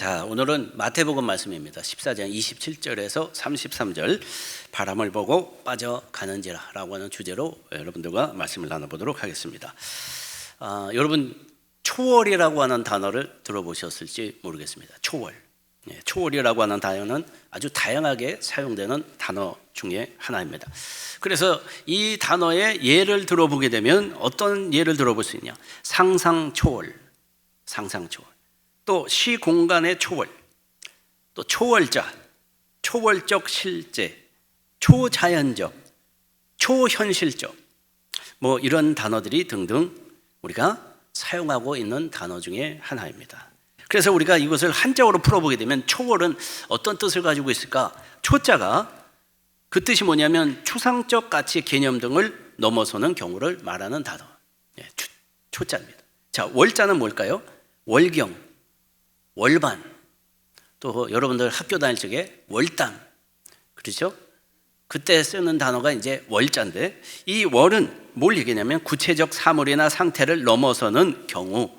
자, 오늘은 마태복음 말씀입니다. 14장 27절에서 33절 바람을 보고 빠져가는지라 라고 하는 주제로 여러분들과 말씀을 나눠보도록 하겠습니다. 여러분 초월이라고 하는 단어를 들어보셨을지 모르겠습니다. 초월. 초월이라고 하는 단어는 아주 다양하게 사용되는 단어 중에 하나입니다. 그래서 이 단어의 예를 들어보게 되면 어떤 예를 들어볼 수 있냐? 상상초월, 상상초월. 또 시공간의 초월, 또 초월자, 초월적 실제, 초자연적, 초현실적, 뭐 이런 단어들이 등등 우리가 사용하고 있는 단어 중에 하나입니다. 그래서 우리가 이것을 한자어로 풀어보게 되면 초월은 어떤 뜻을 가지고 있을까? 초자가 그 뜻이 뭐냐면 추상적 가치 개념 등을 넘어서는 경우를 말하는 단어, 초자입니다. 자, 월자는 뭘까요? 월경, 월반, 또 여러분들 학교 다닐 적에 월담, 그렇죠? 그때 쓰는 단어가 이제 월자인데, 이 월은 뭘 얘기냐면 구체적 사물이나 상태를 넘어서는 경우,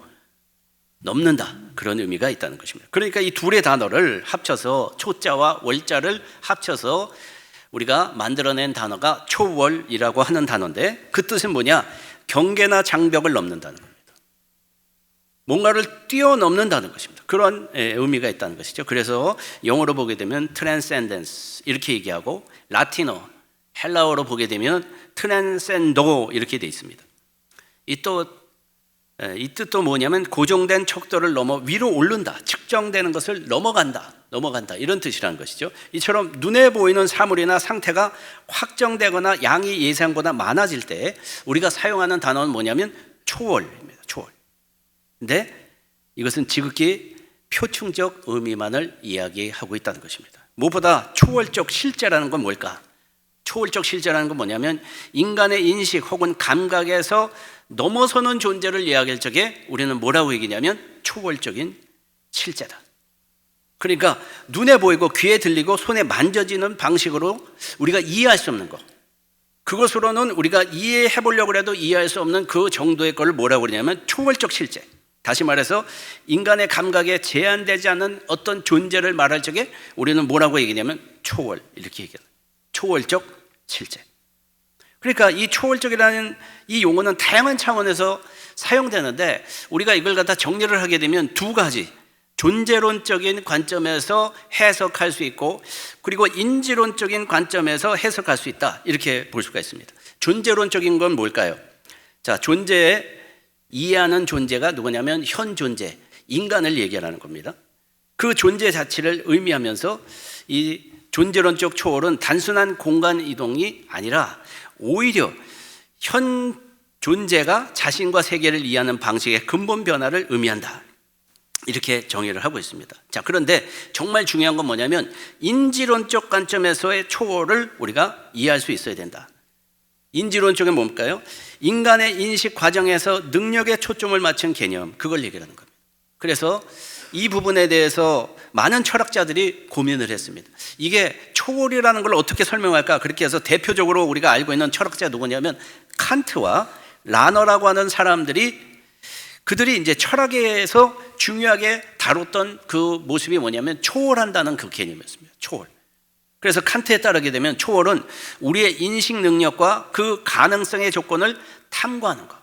넘는다, 그런 의미가 있다는 것입니다. 그러니까 이 둘의 단어를 합쳐서 초자와 월자를 합쳐서 우리가 만들어낸 단어가 초월이라고 하는 단어인데, 그 뜻은 뭐냐? 경계나 장벽을 넘는다는 겁니다. 뭔가를 뛰어넘는다는 것입니다. 그런 의미가 있다는 것이죠. 그래서 영어로 보게 되면 transcendence 이렇게 얘기하고, 라틴어, 헬라어로 보게 되면 transcendo 이렇게 돼 있습니다. 이 뜻도 뭐냐면 고정된 척도를 넘어 위로 오른다, 측정되는 것을 넘어간다 이런 뜻이라는 것이죠. 이처럼 눈에 보이는 사물이나 상태가 확정되거나 양이 예상보다 많아질 때 우리가 사용하는 단어는 뭐냐면 초월입니다. 초월. 근데 이것은 지극히 표충적 의미만을 이야기하고 있다는 것입니다. 무엇보다 초월적 실제라는 건 뭘까? 초월적 실제라는 건 뭐냐면 인간의 인식 혹은 감각에서 넘어서는 존재를 이야기할 적에 우리는 뭐라고 얘기냐면 초월적인 실제다. 그러니까 눈에 보이고 귀에 들리고 손에 만져지는 방식으로 우리가 이해할 수 없는 것, 그것으로는 우리가 이해해 보려고 해도 이해할 수 없는 그 정도의 걸 뭐라고 그러냐면 초월적 실제. 다시 말해서 인간의 감각에 제한되지 않는 어떤 존재를 말할 적에 우리는 뭐라고 얘기냐면 초월, 이렇게 얘기해요. 초월적 실제. 그러니까 이 초월적이라는 이 용어는 다양한 차원에서 사용되는데, 우리가 이걸 갖다 정리를 하게 되면 두 가지, 존재론적인 관점에서 해석할 수 있고, 그리고 인지론적인 관점에서 해석할 수 있다, 이렇게 볼 수가 있습니다. 존재론적인 건 뭘까요? 자, 이해하는 존재가 누구냐면 현 존재, 인간을 얘기하는 겁니다. 그 존재 자체를 의미하면서 이 존재론적 초월은 단순한 공간 이동이 아니라 오히려 현 존재가 자신과 세계를 이해하는 방식의 근본 변화를 의미한다, 이렇게 정의를 하고 있습니다. 자, 그런데 정말 중요한 건 뭐냐면 인지론적 관점에서의 초월을 우리가 이해할 수 있어야 된다. 인지론 쪽에 뭘까요? 인간의 인식 과정에서 능력에 초점을 맞춘 개념, 그걸 얘기하는 겁니다. 그래서 이 부분에 대해서 많은 철학자들이 고민을 했습니다. 이게 초월이라는 걸 어떻게 설명할까? 그렇게 해서 대표적으로 우리가 알고 있는 철학자가 누구냐면 칸트와 라너라고 하는 사람들이, 그들이 이제 철학에서 중요하게 다뤘던 그 모습이 뭐냐면 초월한다는 그 개념이었습니다. 초월. 그래서 칸트에 따르게 되면 초월은 우리의 인식 능력과 그 가능성의 조건을 탐구하는 것,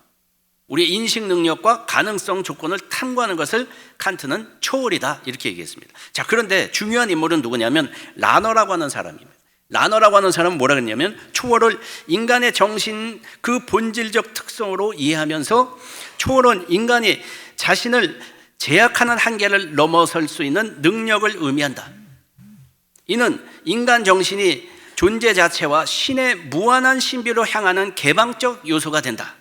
우리의 인식 능력과 가능성 조건을 탐구하는 것을 칸트는 초월이다, 이렇게 얘기했습니다. 자, 그런데 중요한 인물은 누구냐면 라너라고 하는 사람입니다. 라너라고 하는 사람은 뭐라 그랬냐면 초월을 인간의 정신 그 본질적 특성으로 이해하면서 초월은 인간이 자신을 제약하는 한계를 넘어설 수 있는 능력을 의미한다. 이는 인간 정신이 존재 자체와 신의 무한한 신비로 향하는 개방적 요소가 된다,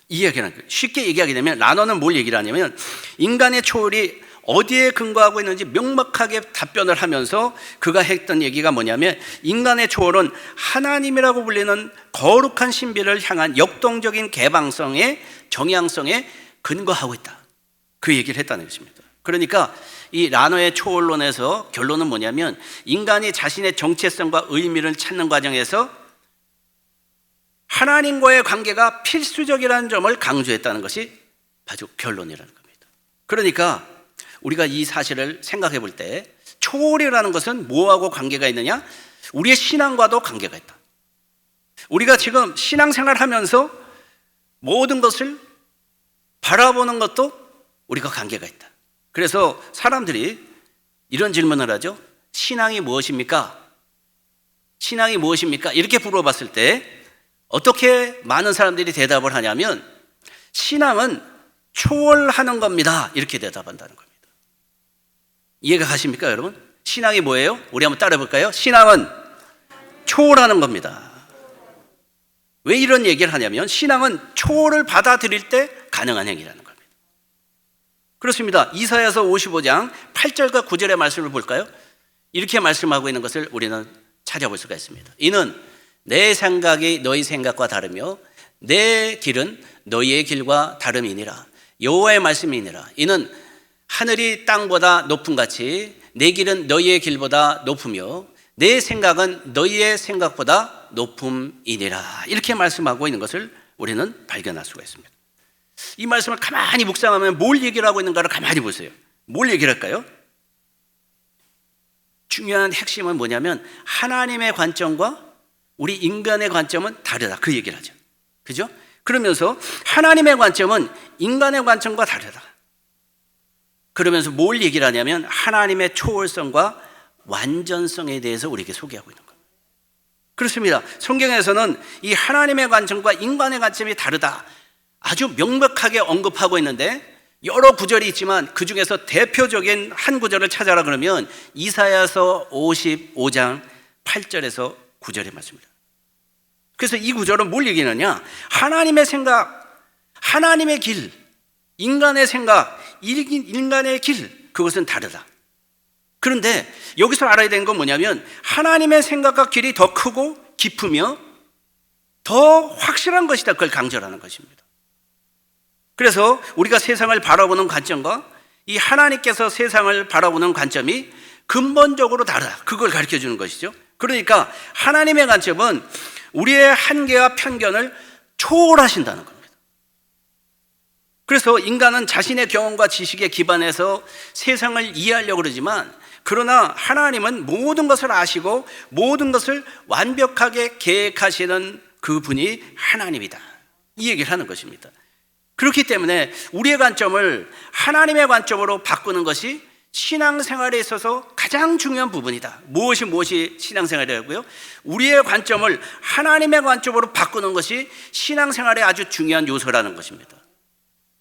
이 이야기는 거예요. 쉽게 얘기하게 되면 라너는 뭘 얘기를 하냐면 인간의 초월이 어디에 근거하고 있는지 명확하게 답변을 하면서 그가 했던 얘기가 뭐냐면 인간의 초월은 하나님이라고 불리는 거룩한 신비를 향한 역동적인 개방성의 정향성에 근거하고 있다, 그 얘기를 했다는 것입니다. 그러니까 이 라너의 초월론에서 결론은 뭐냐면 인간이 자신의 정체성과 의미를 찾는 과정에서 하나님과의 관계가 필수적이라는 점을 강조했다는 것이 바로 결론이라는 겁니다. 그러니까 우리가 이 사실을 생각해 볼 때 초월이라는 것은 뭐하고 관계가 있느냐? 우리의 신앙과도 관계가 있다. 우리가 지금 신앙생활 하면서 모든 것을 바라보는 것도 우리가 관계가 있다. 그래서 사람들이 이런 질문을 하죠. 신앙이 무엇입니까? 신앙이 무엇입니까? 이렇게 물어봤을 때 어떻게 많은 사람들이 대답을 하냐면 신앙은 초월하는 겁니다. 이렇게 대답한다는 겁니다. 이해가 가십니까, 여러분? 신앙이 뭐예요? 우리 한번 따라 해볼까요? 신앙은 초월하는 겁니다. 왜 이런 얘기를 하냐면 신앙은 초월을 받아들일 때 가능한 행위라는 겁니다. 그렇습니다. 이사야서 55장 8절과 9절의 말씀을 볼까요? 이렇게 말씀하고 있는 것을 우리는 찾아볼 수가 있습니다. 이는 내 생각이 너희 생각과 다르며 내 길은 너희의 길과 다름이니라. 여호와의 말씀이니라. 이는 하늘이 땅보다 높음 같이 내 길은 너희의 길보다 높으며 내 생각은 너희의 생각보다 높음이니라. 이렇게 말씀하고 있는 것을 우리는 발견할 수가 있습니다. 이 말씀을 가만히 묵상하면 뭘 얘기를 하고 있는가를 가만히 보세요. 뭘 얘기를 할까요? 중요한 핵심은 뭐냐면 하나님의 관점과 우리 인간의 관점은 다르다. 그 얘기를 하죠. 그죠? 그러면서 하나님의 관점은 인간의 관점과 다르다. 그러면서 뭘 얘기를 하냐면 하나님의 초월성과 완전성에 대해서 우리에게 소개하고 있는 겁니다. 그렇습니다. 성경에서는 이 하나님의 관점과 인간의 관점이 다르다. 아주 명백하게 언급하고 있는데 여러 구절이 있지만 그 중에서 대표적인 한 구절을 찾아라 그러면 이사야서 55장 8절에서 9절의 말씀입니다. 그래서 이 구절은 뭘 얘기하느냐? 하나님의 생각, 하나님의 길, 인간의 생각, 인간의 길, 그것은 다르다. 그런데 여기서 알아야 되는 건 뭐냐면 하나님의 생각과 길이 더 크고 깊으며 더 확실한 것이다. 그걸 강조하는 것입니다. 그래서 우리가 세상을 바라보는 관점과 이 하나님께서 세상을 바라보는 관점이 근본적으로 다르다. 그걸 가르쳐 주는 것이죠. 그러니까 하나님의 관점은 우리의 한계와 편견을 초월하신다는 겁니다. 그래서 인간은 자신의 경험과 지식에 기반해서 세상을 이해하려고 그러지만 그러나 하나님은 모든 것을 아시고 모든 것을 완벽하게 계획하시는 그분이 하나님이다. 이 얘기를 하는 것입니다. 그렇기 때문에 우리의 관점을 하나님의 관점으로 바꾸는 것이 신앙생활에 있어서 가장 중요한 부분이다. 무엇이 신앙생활이라고요? 우리의 관점을 하나님의 관점으로 바꾸는 것이 신앙생활의 아주 중요한 요소라는 것입니다.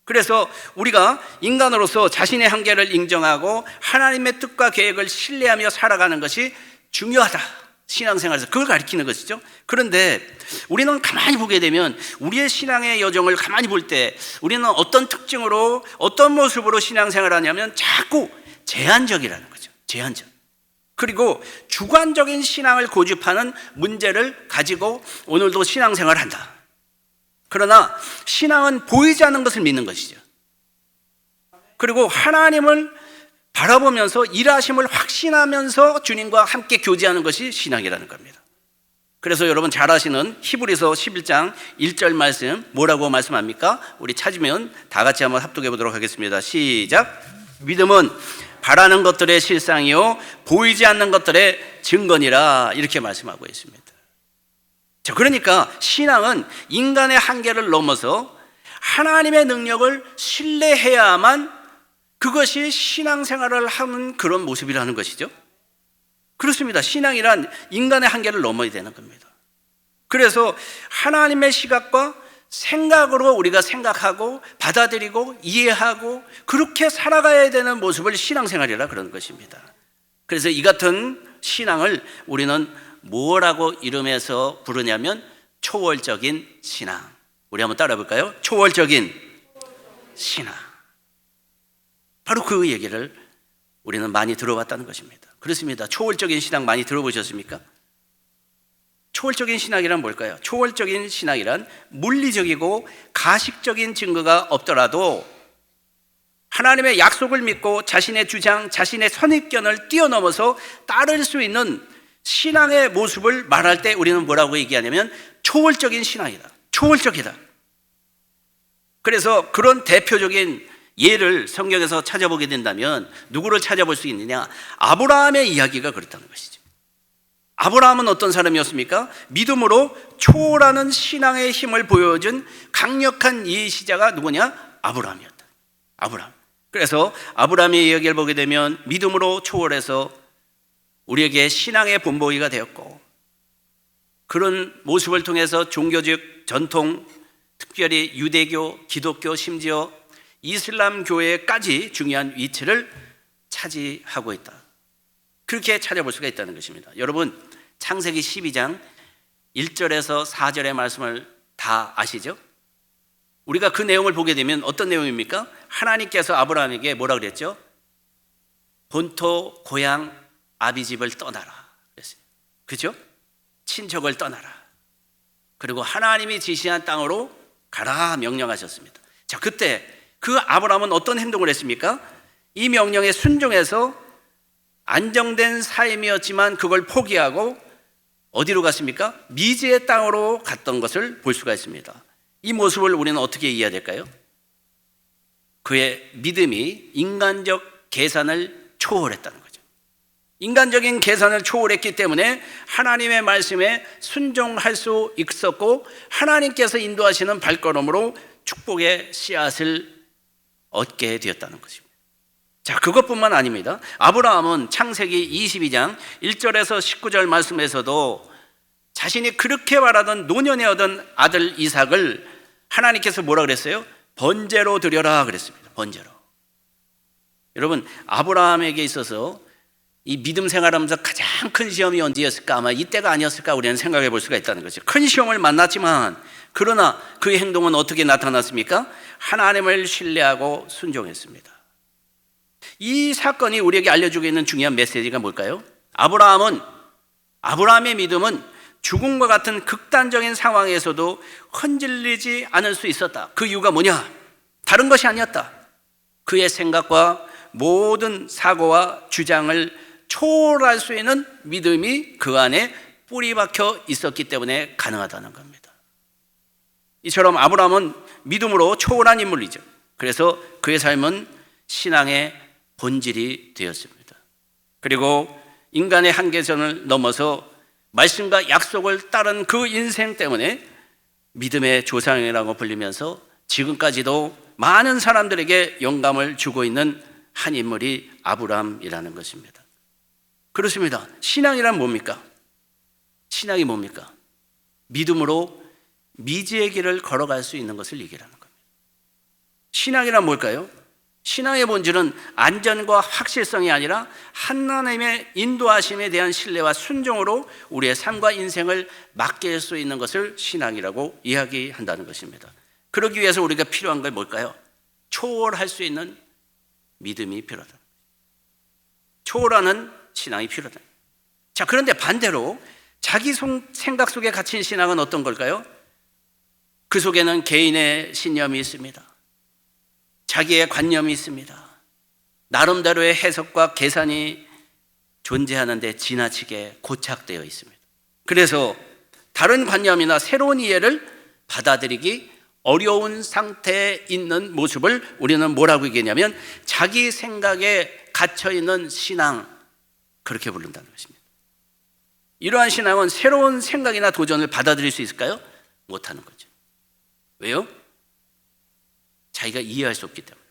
그래서 우리가 인간으로서 자신의 한계를 인정하고 하나님의 뜻과 계획을 신뢰하며 살아가는 것이 중요하다. 신앙생활에서 그걸 가리키는 것이죠. 그런데 우리는 가만히 보게 되면 우리의 신앙의 여정을 가만히 볼 때 우리는 어떤 특징으로 어떤 모습으로 신앙생활을 하냐면 자꾸 제한적이라는 거죠. 제한적. 그리고 주관적인 신앙을 고집하는 문제를 가지고 오늘도 신앙생활을 한다. 그러나 신앙은 보이지 않는 것을 믿는 것이죠. 그리고 하나님을 바라보면서 일하심을 확신하면서 주님과 함께 교제하는 것이 신앙이라는 겁니다. 그래서 여러분 잘 아시는 히브리서 11장 1절 말씀 뭐라고 말씀합니까? 우리 찾으면 다 같이 한번 합독해 보도록 하겠습니다. 시작. 믿음은 바라는 것들의 실상이요 보이지 않는 것들의 증거니라. 이렇게 말씀하고 있습니다. 자, 그러니까 신앙은 인간의 한계를 넘어서 하나님의 능력을 신뢰해야만 그것이 신앙생활을 하는 그런 모습이라는 것이죠. 그렇습니다. 신앙이란 인간의 한계를 넘어야 되는 겁니다. 그래서 하나님의 시각과 생각으로 우리가 생각하고 받아들이고 이해하고 그렇게 살아가야 되는 모습을 신앙생활이라 그러는 것입니다. 그래서 이 같은 신앙을 우리는 뭐라고 이름해서 부르냐면 초월적인 신앙. 우리 한번 따라 볼까요? 초월적인 신앙. 바로 그 얘기를 우리는 많이 들어봤다는 것입니다. 그렇습니다. 초월적인 신앙 많이 들어보셨습니까? 초월적인 신앙이란 뭘까요? 초월적인 신앙이란 물리적이고 가식적인 증거가 없더라도 하나님의 약속을 믿고 자신의 주장, 자신의 선입견을 뛰어넘어서 따를 수 있는 신앙의 모습을 말할 때 우리는 뭐라고 얘기하냐면 초월적인 신앙이다. 초월적이다. 그래서 그런 대표적인 예를 성경에서 찾아보게 된다면 누구를 찾아볼 수 있느냐? 아브라함의 이야기가 그렇다는 것이죠. 아브라함은 어떤 사람이었습니까? 믿음으로 초월하는 신앙의 힘을 보여준 강력한 예시자가 누구냐? 아브라함이었다. 아브라함. 그래서 아브라함의 이야기를 보게 되면 믿음으로 초월해서 우리에게 신앙의 본보기가 되었고, 그런 모습을 통해서 종교적 전통, 특별히 유대교, 기독교, 심지어 이슬람 교회까지 중요한 위치를 차지하고 있다. 그렇게 찾아볼 수가 있다는 것입니다. 여러분, 창세기 12장 1절에서 4절의 말씀을 다 아시죠? 우리가 그 내용을 보게 되면 어떤 내용입니까? 하나님께서 아브라함에게 뭐라 그랬죠? 본토 고향 아비집을 떠나라 그랬어요. 그죠? 친척을 떠나라. 그리고 하나님이 지시한 땅으로 가라 명령하셨습니다. 자, 그때 그 아브라함은 어떤 행동을 했습니까? 이 명령에 순종해서 안정된 삶이었지만 그걸 포기하고 어디로 갔습니까? 미지의 땅으로 갔던 것을 볼 수가 있습니다. 이 모습을 우리는 어떻게 이해해야 될까요? 그의 믿음이 인간적 계산을 초월했다는 거죠. 인간적인 계산을 초월했기 때문에 하나님의 말씀에 순종할 수 있었고, 하나님께서 인도하시는 발걸음으로 축복의 씨앗을 얻게 되었다는 것입니다. 자, 그것뿐만 아닙니다. 아브라함은 창세기 22장 1절에서 19절 말씀에서도 자신이 그렇게 바라던 노년에 얻은 아들 이삭을 하나님께서 뭐라 그랬어요? 번제로 드려라 그랬습니다. 번제로. 여러분, 아브라함에게 있어서 이 믿음 생활하면서 가장 큰 시험이 언제였을까? 아마 이때가 아니었을까? 우리는 생각해 볼 수가 있다는 거죠. 큰 시험을 만났지만, 그러나 그의 행동은 어떻게 나타났습니까? 하나님을 신뢰하고 순종했습니다. 이 사건이 우리에게 알려주고 있는 중요한 메시지가 뭘까요? 아브라함의 믿음은 죽음과 같은 극단적인 상황에서도 흔들리지 않을 수 있었다. 그 이유가 뭐냐? 다른 것이 아니었다. 그의 생각과 모든 사고와 주장을 초월할 수 있는 믿음이 그 안에 뿌리 박혀 있었기 때문에 가능하다는 겁니다. 이처럼 아브라함은 믿음으로 초월한 인물이죠. 그래서 그의 삶은 신앙의 본질이 되었습니다. 그리고 인간의 한계선을 넘어서 말씀과 약속을 따른 그 인생 때문에 믿음의 조상이라고 불리면서 지금까지도 많은 사람들에게 영감을 주고 있는 한 인물이 아브라함이라는 것입니다. 그렇습니다. 신앙이란 뭡니까? 신앙이 뭡니까? 믿음으로 미지의 길을 걸어갈 수 있는 것을 얘기하는 겁니다. 신앙이란 뭘까요? 신앙의 본질은 안전과 확실성이 아니라 하나님의 인도하심에 대한 신뢰와 순종으로 우리의 삶과 인생을 맡길 수 있는 것을 신앙이라고 이야기한다는 것입니다. 그러기 위해서 우리가 필요한 건 뭘까요? 초월할 수 있는 믿음이 필요하다. 초월하는 신앙이 필요하다. 자, 그런데 반대로 자기 생각 속에 갇힌 신앙은 어떤 걸까요? 그 속에는 개인의 신념이 있습니다. 자기의 관념이 있습니다. 나름대로의 해석과 계산이 존재하는데 지나치게 고착되어 있습니다. 그래서 다른 관념이나 새로운 이해를 받아들이기 어려운 상태에 있는 모습을 우리는 뭐라고 얘기하냐면 자기 생각에 갇혀있는 신앙, 그렇게 부른다는 것입니다. 이러한 신앙은 새로운 생각이나 도전을 받아들일 수 있을까요? 못하는 거죠. 왜요? 자기가 이해할 수 없기 때문에.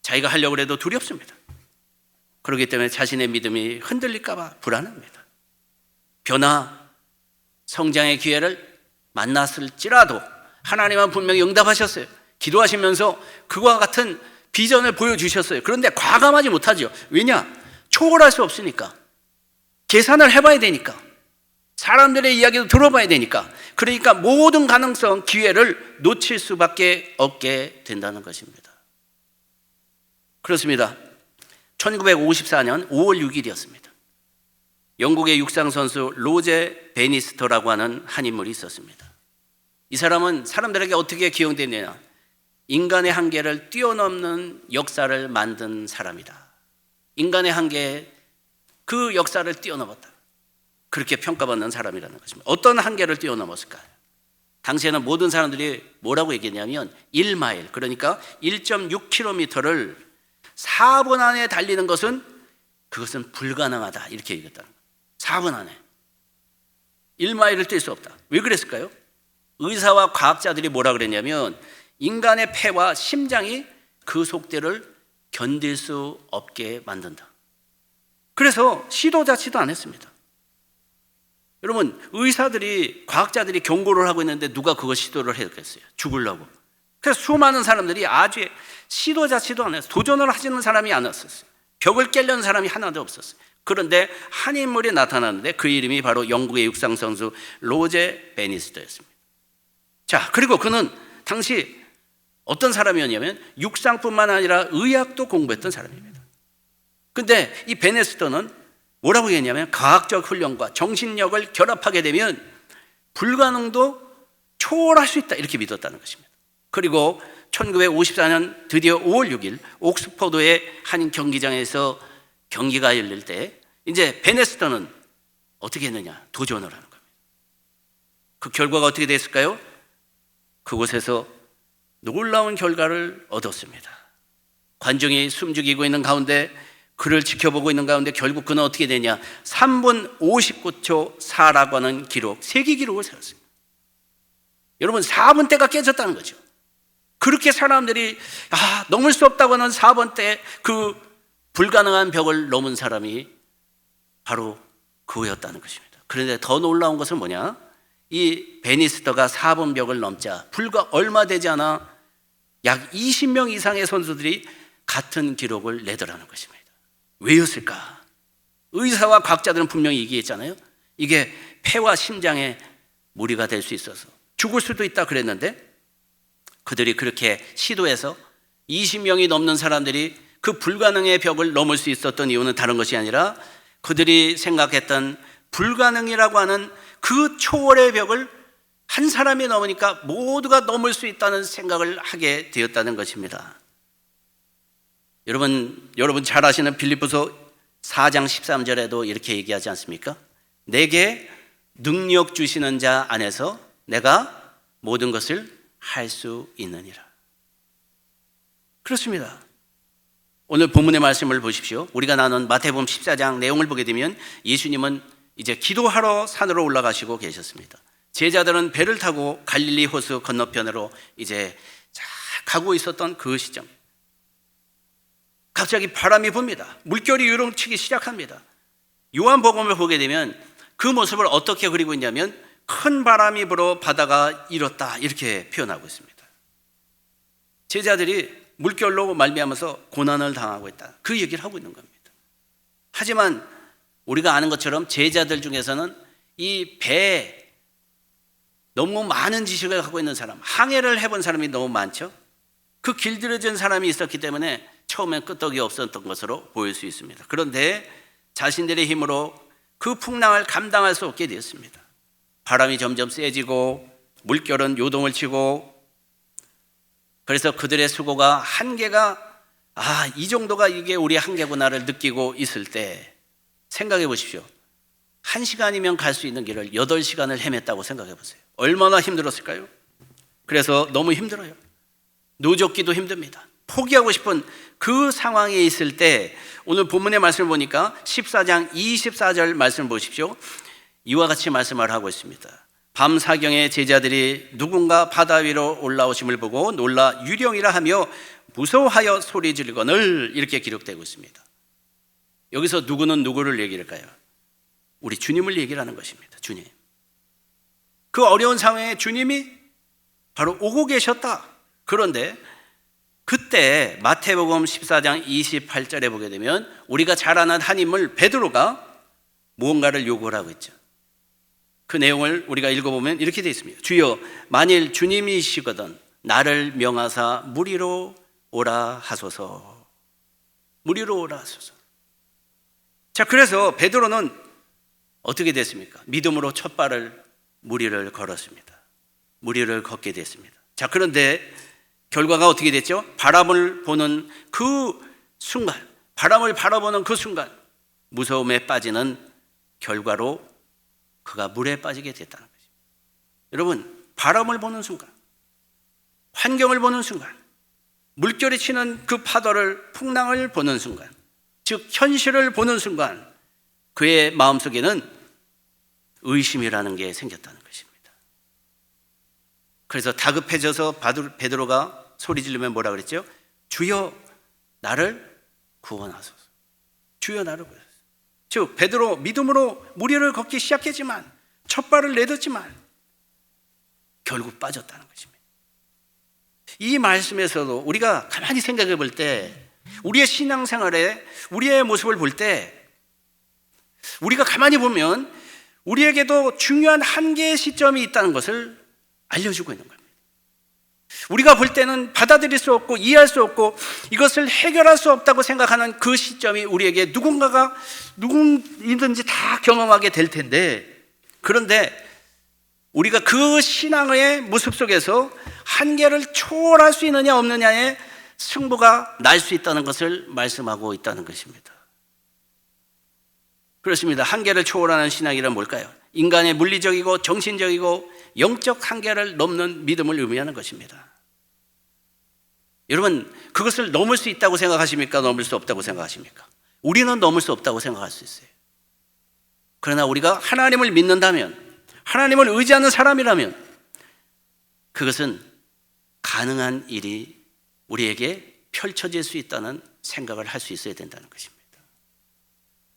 자기가 하려고 해도 두렵습니다. 그렇기 때문에 자신의 믿음이 흔들릴까 봐 불안합니다. 변화, 성장의 기회를 만났을지라도 하나님은 분명히 응답하셨어요. 기도하시면서 그와 같은 비전을 보여주셨어요. 그런데 과감하지 못하죠. 왜냐? 초월할 수 없으니까. 계산을 해봐야 되니까. 사람들의 이야기도 들어봐야 되니까. 그러니까 모든 가능성, 기회를 놓칠 수밖에 없게 된다는 것입니다. 그렇습니다. 1954년 5월 6일이었습니다. 영국의 육상선수 로제 베니스터라고 하는 한 인물이 있었습니다. 이 사람은 사람들에게 어떻게 기용되느냐? 인간의 한계를 뛰어넘는 역사를 만든 사람이다. 인간의 한계, 그 역사를 뛰어넘었다. 그렇게 평가받는 사람이라는 것입니다. 어떤 한계를 뛰어넘었을까요? 당시에는 모든 사람들이 뭐라고 얘기했냐면 1마일, 그러니까 1.6km를 4분 안에 달리는 것은 그것은 불가능하다 이렇게 얘기했다는 거예요. 4분 안에 1마일을 뛸 수 없다. 왜 그랬을까요? 의사와 과학자들이 뭐라 그랬냐면 인간의 폐와 심장이 그 속도를 견딜 수 없게 만든다. 그래서 시도 자체도 안 했습니다. 여러분, 의사들이, 과학자들이 경고를 하고 있는데 누가 그거 시도를 했겠어요? 죽으려고. 그래서 수많은 사람들이 아주 시도 자체도 안 했어요. 도전을 하시는 사람이 안 왔었어요. 벽을 깨려는 사람이 하나도 없었어요. 그런데 한 인물이 나타났는데 그 이름이 바로 영국의 육상 선수 로제 베니스터였습니다. 자, 그리고 그는 당시 어떤 사람이었냐면 육상뿐만 아니라 의학도 공부했던 사람입니다. 근데 이 베니스터는 뭐라고 했냐면 과학적 훈련과 정신력을 결합하게 되면 불가능도 초월할 수 있다 이렇게 믿었다는 것입니다. 그리고 1954년 드디어 5월 6일 옥스퍼드의 한 경기장에서 경기가 열릴 때 이제 베니스터는 어떻게 했느냐? 도전을 하는 겁니다. 그 결과가 어떻게 됐을까요? 그곳에서 놀라운 결과를 얻었습니다. 관중이 숨죽이고 있는 가운데, 그를 지켜보고 있는 가운데 결국 그는 어떻게 되냐? 3분 59초 4라고 하는 기록, 세계 기록을 세웠어요. 여러분, 4분대가 깨졌다는 거죠. 그렇게 사람들이 넘을 수 없다고 하는 4번대 그 불가능한 벽을 넘은 사람이 바로 그거였다는 것입니다. 그런데 더 놀라운 것은 뭐냐? 이 베니스터가 4번 벽을 넘자 불과 얼마 되지 않아 약 20명 이상의 선수들이 같은 기록을 내더라는 것입니다. 왜였을까? 의사와 과학자들은 분명히 얘기했잖아요. 이게 폐와 심장에 무리가 될 수 있어서 죽을 수도 있다 그랬는데, 그들이 그렇게 시도해서 20명이 넘는 사람들이 그 불가능의 벽을 넘을 수 있었던 이유는 다른 것이 아니라 그들이 생각했던 불가능이라고 하는 그 초월의 벽을 한 사람이 넘으니까 모두가 넘을 수 있다는 생각을 하게 되었다는 것입니다. 여러분 잘 아시는 빌립보서 4장 13절에도 이렇게 얘기하지 않습니까? 내게 능력 주시는 자 안에서 내가 모든 것을 할 수 있느니라. 그렇습니다. 오늘 본문의 말씀을 보십시오. 우리가 나눈 마태복음 14장 내용을 보게 되면 예수님은 이제 기도하러 산으로 올라가시고 계셨습니다. 제자들은 배를 타고 갈릴리 호수 건너편으로 이제 가고 있었던 그 시점, 갑자기 바람이 붑니다. 물결이 요동치기 시작합니다. 요한복음을 보게 되면 그 모습을 어떻게 그리고 있냐면 큰 바람이 불어 바다가 일었다 이렇게 표현하고 있습니다. 제자들이 물결로 말미암아서 고난을 당하고 있다, 그 얘기를 하고 있는 겁니다. 하지만 우리가 아는 것처럼 제자들 중에서는 이 배에 너무 많은 지식을 갖고 있는 사람, 항해를 해본 사람이 너무 많죠. 그 길들여진 사람이 있었기 때문에 처음엔 끄떡이 없었던 것으로 보일 수 있습니다. 그런데 자신들의 힘으로 그 풍랑을 감당할 수 없게 되었습니다. 바람이 점점 세지고 물결은 요동을 치고, 그래서 그들의 수고가 한계가 이 정도가 이게 우리 한계구나를 느끼고 있을 때 생각해 보십시오. 1시간이면 갈 수 있는 길을 8시간을 헤맸다고 생각해 보세요. 얼마나 힘들었을까요? 그래서 너무 힘들어요. 노젓기도 힘듭니다. 포기하고 싶은 그 상황에 있을 때 오늘 본문의 말씀을 보니까 14장 24절 말씀을 보십시오. 이와 같이 말씀을 하고 있습니다. 밤 사경에 제자들이 누군가 바다 위로 올라오심을 보고 놀라 유령이라 하며 무서워하여 소리 지르거늘, 이렇게 기록되고 있습니다. 여기서 누구는 누구를 얘기할까요? 우리 주님을 얘기를 하는 것입니다. 주님. 그 어려운 상황에 주님이 바로 오고 계셨다. 그런데 그때 마태복음 14장 28절에 보게 되면 우리가 잘 아는 한 인물 베드로가 무언가를 요구를 하고 있죠. 그 내용을 우리가 읽어보면 이렇게 되어 있습니다. 주여, 만일 주님이시거든 나를 명하사 무리로 오라 하소서. 무리로 오라 하소서. 자, 그래서 베드로는 어떻게 됐습니까? 믿음으로 첫 발을 무리를 걸었습니다. 무리를 걷게 됐습니다. 자, 그런데 결과가 어떻게 됐죠? 바람을 보는 그 순간, 바람을 바라보는 그 순간 무서움에 빠지는 결과로 그가 물에 빠지게 됐다는 것입니다. 여러분, 바람을 보는 순간, 환경을 보는 순간, 물결이 치는 그 파도를, 풍랑을 보는 순간, 즉 현실을 보는 순간 그의 마음속에는 의심이라는 게 생겼다는 것입니다. 그래서 다급해져서 베드로가 소리 지르면 뭐라 그랬죠? 주여 나를 구원하소서. 주여 나를 구원하소서. 즉 베드로 믿음으로 무리를 걷기 시작했지만, 첫 발을 내딛지만 결국 빠졌다는 것입니다. 이 말씀에서도 우리가 가만히 생각해 볼 때, 우리의 신앙생활에 우리의 모습을 볼 때 우리가 가만히 보면 우리에게도 중요한 한계의 시점이 있다는 것을 알려주고 있는 겁니다. 우리가 볼 때는 받아들일 수 없고 이해할 수 없고 이것을 해결할 수 없다고 생각하는 그 시점이 우리에게 누구든지 다 경험하게 될 텐데, 그런데 우리가 그 신앙의 모습 속에서 한계를 초월할 수 있느냐 없느냐의 승부가 날 수 있다는 것을 말씀하고 있다는 것입니다. 그렇습니다. 한계를 초월하는 신앙이란 뭘까요? 인간의 물리적이고 정신적이고 영적 한계를 넘는 믿음을 의미하는 것입니다. 여러분, 그것을 넘을 수 있다고 생각하십니까? 넘을 수 없다고 생각하십니까? 우리는 넘을 수 없다고 생각할 수 있어요. 그러나 우리가 하나님을 믿는다면, 하나님을 의지하는 사람이라면 그것은 가능한 일이 우리에게 펼쳐질 수 있다는 생각을 할 수 있어야 된다는 것입니다.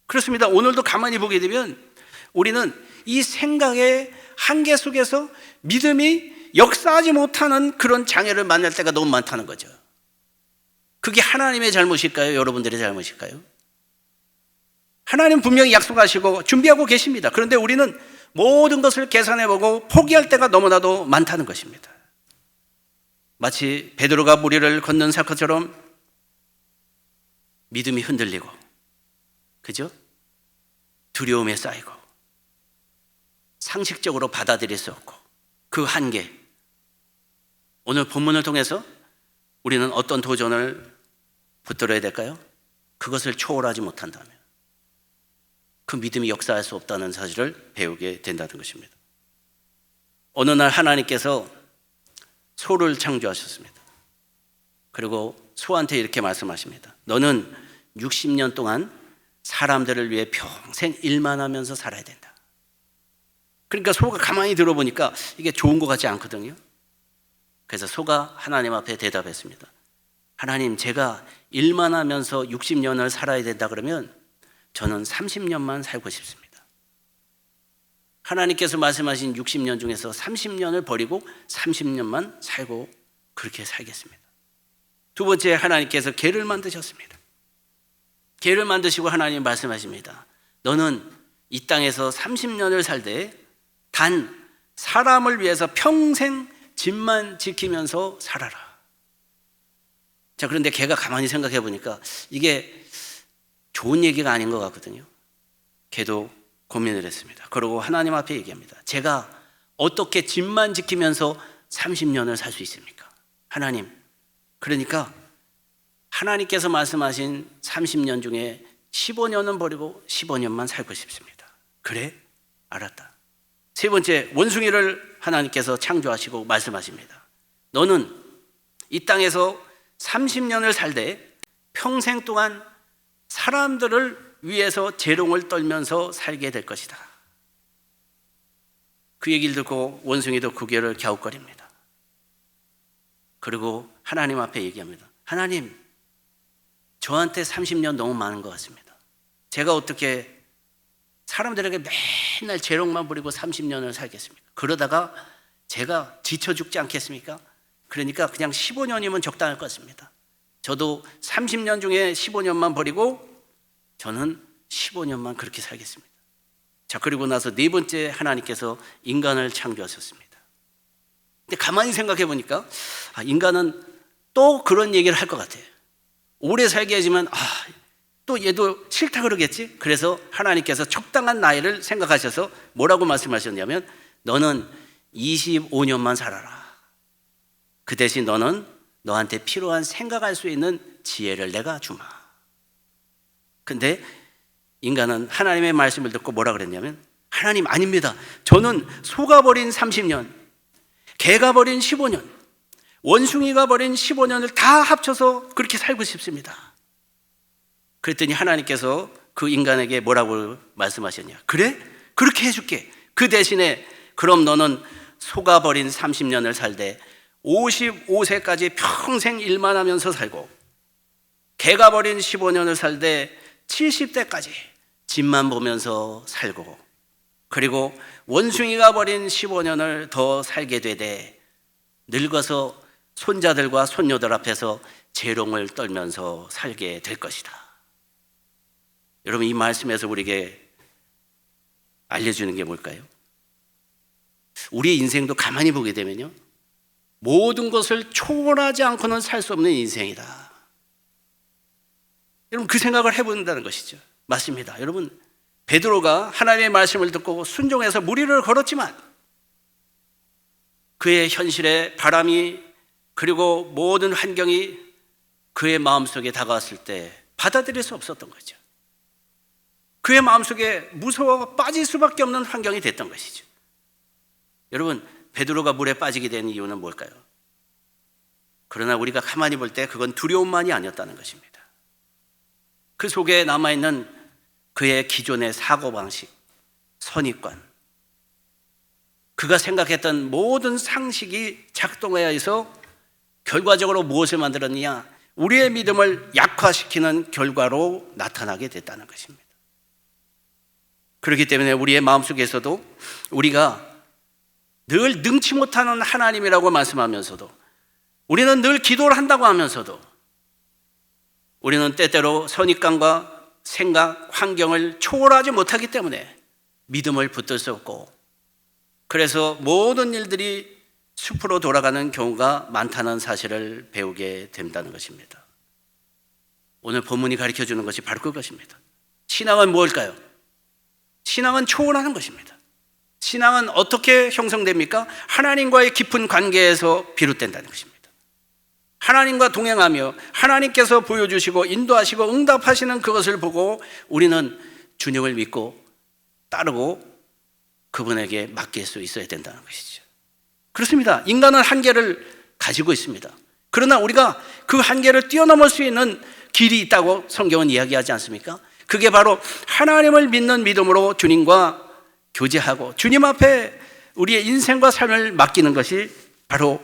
그렇습니다. 오늘도 가만히 보게 되면 우리는 이 생각의 한계 속에서 믿음이 역사하지 못하는 그런 장애를 만날 때가 너무 많다는 거죠. 그게 하나님의 잘못일까요? 여러분들의 잘못일까요? 하나님 분명히 약속하시고 준비하고 계십니다. 그런데 우리는 모든 것을 계산해보고 포기할 때가 너무나도 많다는 것입니다. 마치 베드로가 무리를 걷는 사건처럼 믿음이 흔들리고, 그죠? 두려움에 쌓이고 상식적으로 받아들일 수 없고 그 한계, 오늘 본문을 통해서 우리는 어떤 도전을 붙들어야 될까요? 그것을 초월하지 못한다면 그 믿음이 역사할 수 없다는 사실을 배우게 된다는 것입니다. 어느 날 하나님께서 소를 창조하셨습니다. 그리고 소한테 이렇게 말씀하십니다. 너는 60년 동안 사람들을 위해 평생 일만 하면서 살아야 된다. 그러니까 소가 가만히 들어보니까 이게 좋은 것 같지 않거든요. 그래서 소가 하나님 앞에 대답했습니다. 하나님, 제가 일만 하면서 60년을 살아야 된다 그러면 저는 30년만 살고 싶습니다. 하나님께서 말씀하신 60년 중에서 30년을 버리고 30년만 살고 그렇게 살겠습니다. 두 번째, 하나님께서 개를 만드셨습니다. 개를 만드시고 하나님 말씀하십니다. 너는 이 땅에서 30년을 살되 단 사람을 위해서 평생 집만 지키면서 살아라. 자, 그런데 개가 가만히 생각해 보니까 이게 좋은 얘기가 아닌 것 같거든요. 개도 고민을 했습니다. 그리고 하나님 앞에 얘기합니다. 제가 어떻게 집만 지키면서 30년을 살 수 있습니까? 하나님, 그러니까 하나님께서 말씀하신 30년 중에 15년은 버리고 15년만 살고 싶습니다. 그래? 알았다. 세 번째, 원숭이를 하나님께서 창조하시고 말씀하십니다. 너는 이 땅에서 30년을 살되 평생 동안 사람들을 위해서 재롱을 떨면서 살게 될 것이다. 그 얘기를 듣고 원숭이도 고개를 갸웃거립니다. 그리고 하나님 앞에 얘기합니다. 하나님, 저한테 30년 너무 많은 것 같습니다. 제가 어떻게 사람들에게 맨날 재롱만 부리고 30년을 살겠습니까? 그러다가 제가 지쳐 죽지 않겠습니까? 그러니까 그냥 15년이면 적당할 것 같습니다. 저도 30년 중에 15년만 버리고 저는 15년만 그렇게 살겠습니다. 자, 그리고 나서 네 번째, 하나님께서 인간을 창조하셨습니다. 근데 가만히 생각해 보니까 인간은 또 그런 얘기를 할 것 같아요. 오래 살게 하지만 또 얘도 싫다 그러겠지? 그래서 하나님께서 적당한 나이를 생각하셔서 뭐라고 말씀하셨냐면 너는 25년만 살아라. 그 대신 너는 너한테 필요한 생각할 수 있는 지혜를 내가 주마. 근데 인간은 하나님의 말씀을 듣고 뭐라 그랬냐면 하나님, 아닙니다. 저는 속아버린 30년, 개가 버린 15년, 원숭이가 버린 15년을 다 합쳐서 그렇게 살고 싶습니다. 그랬더니 하나님께서 그 인간에게 뭐라고 말씀하셨냐? 그래? 그렇게 해줄게. 그 대신에 그럼 너는 소가 버린 30년을 살되 55세까지 평생 일만 하면서 살고, 개가 버린 15년을 살되 70대까지 집만 보면서 살고, 그리고 원숭이가 버린 15년을 더 살게 되되 늙어서 손자들과 손녀들 앞에서 재롱을 떨면서 살게 될 것이다. 여러분, 이 말씀에서 우리에게 알려주는 게 뭘까요? 우리의 인생도 가만히 보게 되면요, 모든 것을 초월하지 않고는 살 수 없는 인생이다. 여러분, 그 생각을 해본다는 것이죠. 맞습니다. 여러분, 베드로가 하나님의 말씀을 듣고 순종해서 무리를 걸었지만 그의 현실의 바람이, 그리고 모든 환경이 그의 마음속에 다가왔을 때 받아들일 수 없었던 거죠. 그의 마음속에 무서워 빠질 수밖에 없는 환경이 됐던 것이죠. 여러분, 베드로가 물에 빠지게 된 이유는 뭘까요? 그러나 우리가 가만히 볼 때 그건 두려움만이 아니었다는 것입니다. 그 속에 남아있는 그의 기존의 사고방식, 선입관, 그가 생각했던 모든 상식이 작동해야 해서 결과적으로 무엇을 만들었느냐? 우리의 믿음을 약화시키는 결과로 나타나게 됐다는 것입니다. 그렇기 때문에 우리의 마음속에서도 우리가 늘 능치 못하는 하나님이라고 말씀하면서도, 우리는 늘 기도를 한다고 하면서도, 우리는 때때로 선입관과 생각, 환경을 초월하지 못하기 때문에 믿음을 붙들 수 없고, 그래서 모든 일들이 숲으로 돌아가는 경우가 많다는 사실을 배우게 된다는 것입니다. 오늘 본문이 가르쳐주는 것이 바로 그것입니다. 신앙은 무엇일까요? 신앙은 초월하는 것입니다. 신앙은 어떻게 형성됩니까? 하나님과의 깊은 관계에서 비롯된다는 것입니다. 하나님과 동행하며 하나님께서 보여주시고 인도하시고 응답하시는 그것을 보고 우리는 주님을 믿고 따르고 그분에게 맡길 수 있어야 된다는 것이죠. 그렇습니다. 인간은 한계를 가지고 있습니다. 그러나 우리가 그 한계를 뛰어넘을 수 있는 길이 있다고 성경은 이야기하지 않습니까? 그게 바로 하나님을 믿는 믿음으로 주님과 교제하고 주님 앞에 우리의 인생과 삶을 맡기는 것이 바로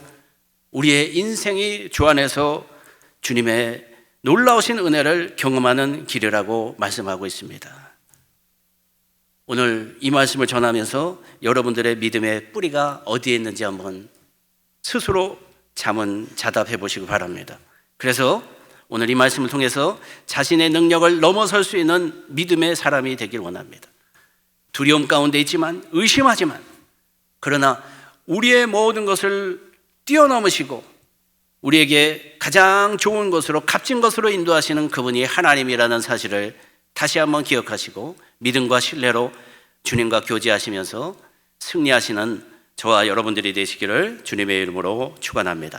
우리의 인생이 주 안에서 주님의 놀라우신 은혜를 경험하는 길이라고 말씀하고 있습니다. 오늘 이 말씀을 전하면서 여러분들의 믿음의 뿌리가 어디에 있는지 한번 스스로 자답해 보시기 바랍니다. 그래서 오늘 이 말씀을 통해서 자신의 능력을 넘어설 수 있는 믿음의 사람이 되길 원합니다. 두려움 가운데 있지만, 의심하지만, 그러나 우리의 모든 것을 뛰어넘으시고 우리에게 가장 좋은 것으로, 값진 것으로 인도하시는 그분이 하나님이라는 사실을 다시 한번 기억하시고 믿음과 신뢰로 주님과 교제하시면서 승리하시는 저와 여러분들이 되시기를 주님의 이름으로 축원합니다.